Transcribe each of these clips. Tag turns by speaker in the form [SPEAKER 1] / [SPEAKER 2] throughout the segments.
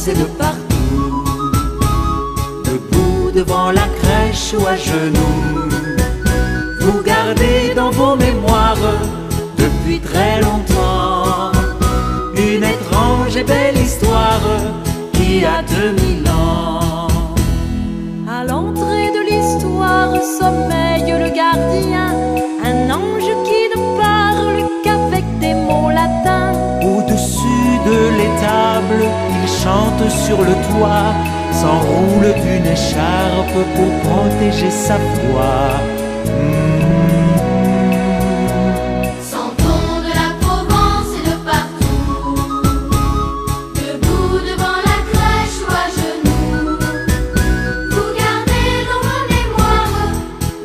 [SPEAKER 1] Provence et de partout, debout devant la crèche ou à genoux, vous gardez dans vos mémoires depuis très longtemps une étrange et belle histoire qui a 2000 ans.
[SPEAKER 2] À l'entrée de l'histoire sommeille le gardien, un ange qui ne parle qu'avec des mots latins.
[SPEAKER 1] Au-dessus de l'étable, il chante sur le toit, s'enroule d'une écharpe pour protéger sa voix.
[SPEAKER 3] Sentons de la Provence et de partout, debout devant la crèche ou à genoux, vous gardez dans vos mémoires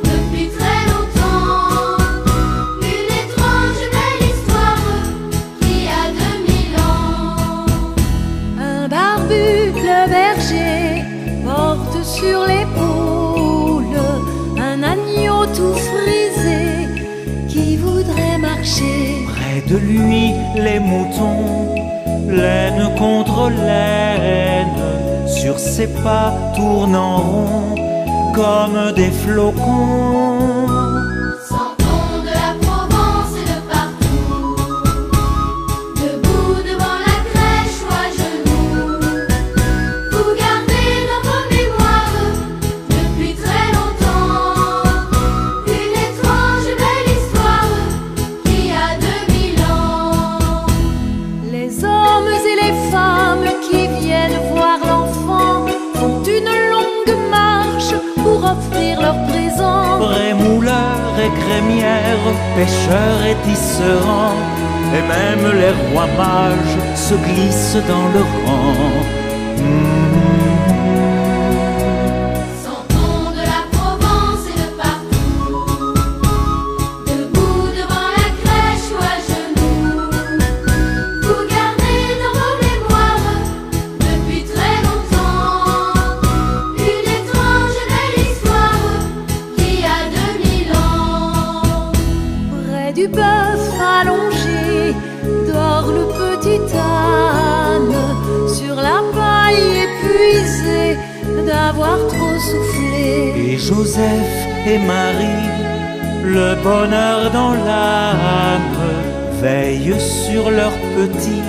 [SPEAKER 3] depuis très longtemps une étrange belle histoire qui a 2000 ans.
[SPEAKER 2] Un barbu, le berger, porte sur l'épaule un agneau tout frisé qui voudrait marcher.
[SPEAKER 1] Près de lui, les moutons, laine contre laine, sur ses pas tournent en rond comme des flocons.
[SPEAKER 3] Sentons de la Provence et de partout, debout devant la crèche ou à genoux, vous gardez dans vos mémoires depuis très longtemps une étrange belle histoire qui a 2000 ans.
[SPEAKER 2] Les hommes et les femmes qui viennent voir l'enfant font une longue marche pour offrir leur présent.
[SPEAKER 1] Brémouleurs et crémières, pêcheurs et tisserands, et même les rois mages se glissent dans le rang.
[SPEAKER 3] Sentons de la Provence et de partout, debout devant la crèche ou à genoux, vous gardez dans vos mémoires depuis très longtemps une étrange belle histoire qui a 2000 ans.
[SPEAKER 2] Près du bœuf allongé dort le petit âne sur la paille épuisée d'avoir trop soufflé.
[SPEAKER 1] Et Joseph et Marie, le bonheur dans l'âme, veillent sur leur petit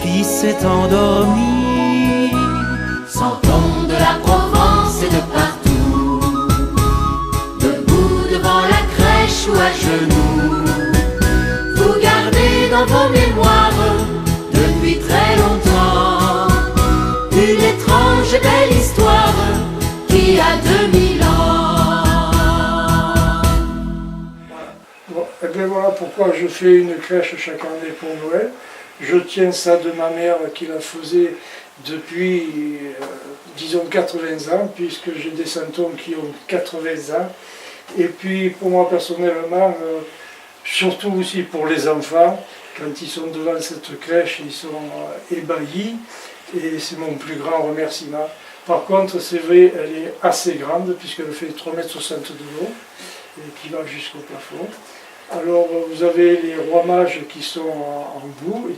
[SPEAKER 1] qui s'est endormi.
[SPEAKER 3] Sentons de la Provence et de partout, debout devant la crèche ou à genoux, vous gardez dans vos mémoires depuis très longtemps une étrange et belle histoire qui a 2000 ans.
[SPEAKER 4] Bon, et bien voilà pourquoi je fais une crèche chaque année pour Noël. Je tiens ça de ma mère qui la faisait depuis, disons, 80 ans, puisque j'ai des santons qui ont 80 ans. Et puis pour moi personnellement, surtout aussi pour les enfants, quand ils sont devant cette crèche, ils sont ébahis. Et c'est mon plus grand remerciement. Par contre, c'est vrai, elle est assez grande, puisqu'elle fait 3,60 m de haut, et qui va jusqu'au plafond. Alors, vous avez les rois mages qui sont en bout, et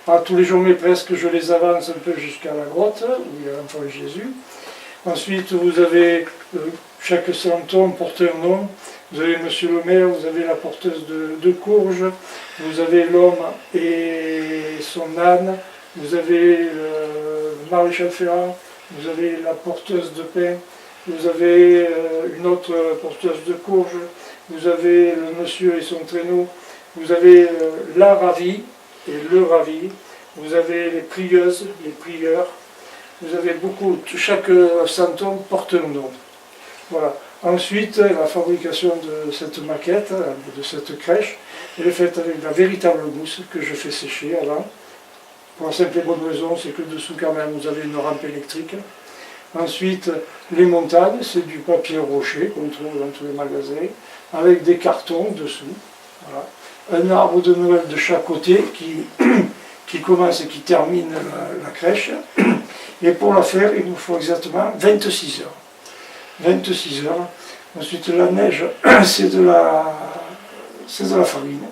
[SPEAKER 4] pas tous les jours, mais presque, je les avance un peu jusqu'à la grotte, où il y a l'enfant Jésus. Ensuite, vous avez, chaque santon porte un nom. Vous avez Monsieur le maire, vous avez la porteuse de courge, vous avez l'homme et son âne, vous avez le maréchal Ferrand, vous avez la porteuse de pain, vous avez une autre porteuse de courge, vous avez le monsieur et son traîneau, vous avez la ravie et le ravi, vous avez les prieuses, les prieurs, vous avez beaucoup, chaque santon porte un nom. Voilà. Ensuite, la fabrication de cette maquette, de cette crèche, elle est faite avec de la véritable mousse que je fais sécher avant. Pour la simple et bonne raison, c'est que dessous quand même vous avez une rampe électrique. Ensuite, les montagnes, c'est du papier rocher qu'on trouve dans tous les magasins, avec des cartons dessous. Voilà. Un arbre de Noël de chaque côté qui commence et qui termine la crèche. Et pour la faire, il nous faut exactement 26 heures. 26 heures. Ensuite, la neige, c'est de la farine.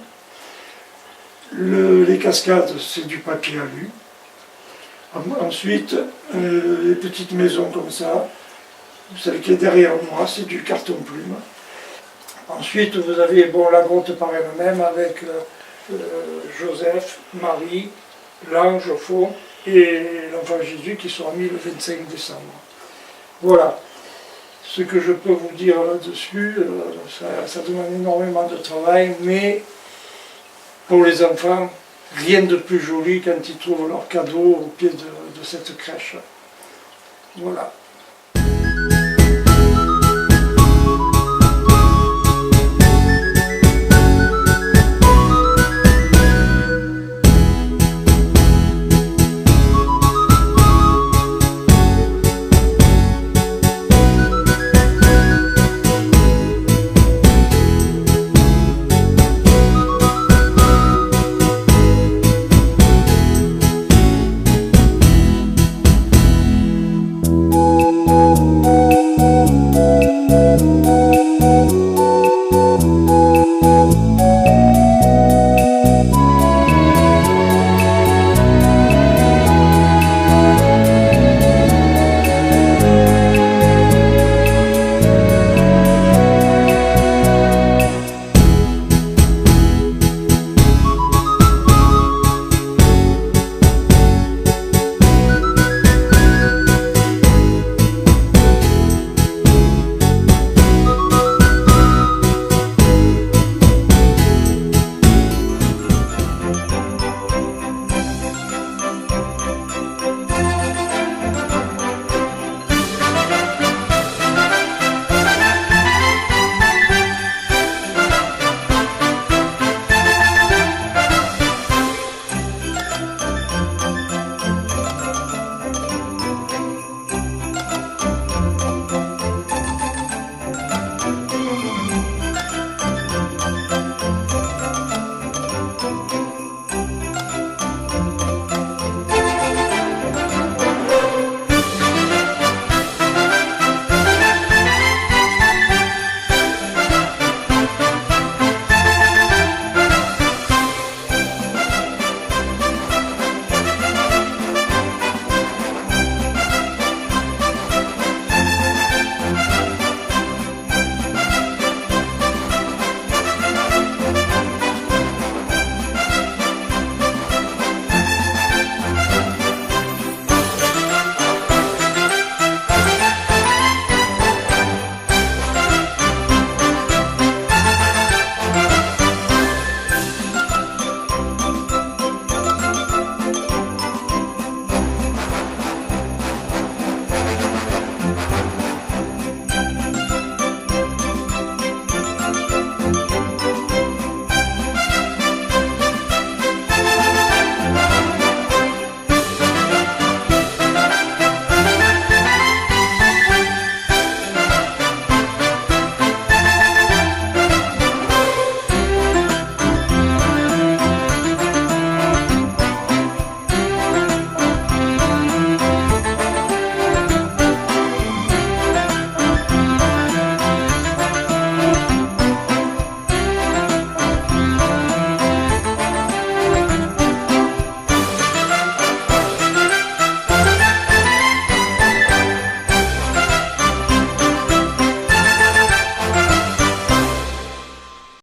[SPEAKER 4] Les cascades, c'est du papier alu. Ensuite, les petites maisons comme ça, celle qui est derrière moi, c'est du carton plume. Ensuite, vous avez la grotte par elle-même avec Joseph, Marie, l'ange au fond et l'enfant Jésus qui sera mis le 25 décembre. Voilà ce que je peux vous dire là-dessus. Ça demande énormément de travail, mais pour les enfants, rien de plus joli quand ils trouvent leur cadeau au pied de cette crèche. Voilà.